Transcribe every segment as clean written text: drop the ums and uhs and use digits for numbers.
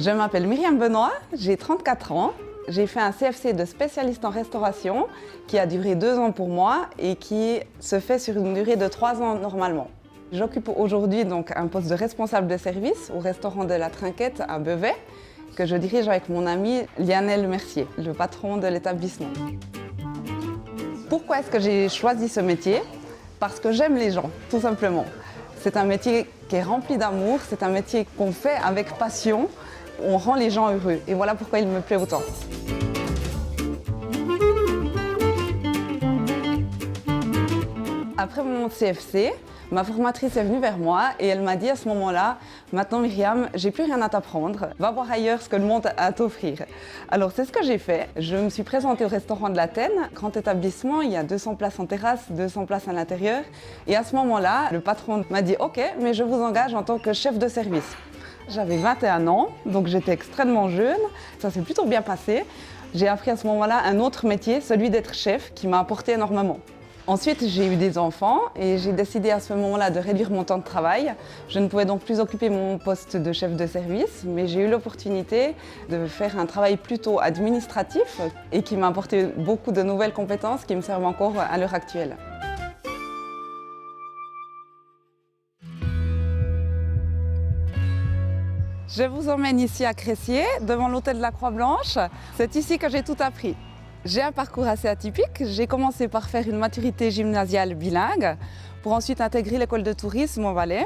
Je m'appelle Myriam Benoît, j'ai 34 ans. J'ai fait un CFC de spécialiste en restauration qui a duré 2 ans pour moi et qui se fait sur une durée de 3 ans normalement. J'occupe aujourd'hui donc un poste de responsable de service au restaurant de la Trinquette à Beauvais que je dirige avec mon ami Lionel Mercier, le patron de l'établissement. Pourquoi est-ce que j'ai choisi ce métier? Parce que j'aime les gens, tout simplement. C'est un métier qui est rempli d'amour, c'est un métier qu'on fait avec passion. On rend les gens heureux et voilà pourquoi il me plaît autant. Après mon CFC, ma formatrice est venue vers moi et elle m'a dit à ce moment-là, maintenant Myriam, j'ai plus rien à t'apprendre, va voir ailleurs ce que le monde a à t'offrir. Alors c'est ce que j'ai fait. Je me suis présentée au restaurant de l'Athènes, grand établissement, il y a 200 places en terrasse, 200 places à l'intérieur. Et à ce moment-là, le patron m'a dit ok, mais je vous engage en tant que chef de service. J'avais 21 ans, donc j'étais extrêmement jeune, ça s'est plutôt bien passé. J'ai appris à ce moment-là un autre métier, celui d'être chef, qui m'a apporté énormément. Ensuite, j'ai eu des enfants et j'ai décidé à ce moment-là de réduire mon temps de travail. Je ne pouvais donc plus occuper mon poste de chef de service, mais j'ai eu l'opportunité de faire un travail plutôt administratif et qui m'a apporté beaucoup de nouvelles compétences qui me servent encore à l'heure actuelle. Je vous emmène ici à Cressier, devant l'hôtel de la Croix-Blanche. C'est ici que j'ai tout appris. J'ai un parcours assez atypique. J'ai commencé par faire une maturité gymnasiale bilingue pour ensuite intégrer l'école de tourisme au Valais.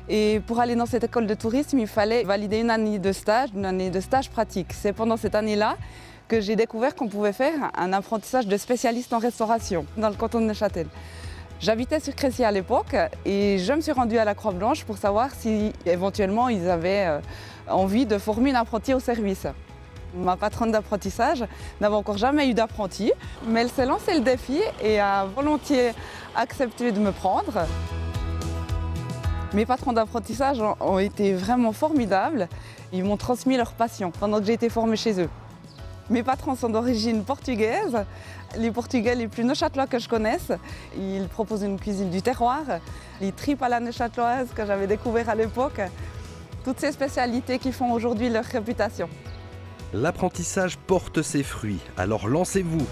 Et pour aller dans cette école de tourisme, il fallait valider une année de stage pratique. C'est pendant cette année-là que j'ai découvert qu'on pouvait faire un apprentissage de spécialiste en restauration dans le canton de Neuchâtel. J'habitais sur Cressier à l'époque et je me suis rendue à la Croix-Blanche pour savoir si éventuellement ils avaient envie de former une apprentie au service. Ma patronne d'apprentissage n'avait encore jamais eu d'apprenti, mais elle s'est lancé le défi et a volontiers accepté de me prendre. Mes patrons d'apprentissage ont été vraiment formidables. Ils m'ont transmis leur passion pendant que j'ai été formée chez eux. Mes patrons sont d'origine portugaise, les Portugais les plus neuchâtelois que je connaisse. Ils proposent une cuisine du terroir, les tripes à la neuchâteloise que j'avais découvert à l'époque. Toutes ces spécialités qui font aujourd'hui leur réputation. L'apprentissage porte ses fruits, alors lancez-vous!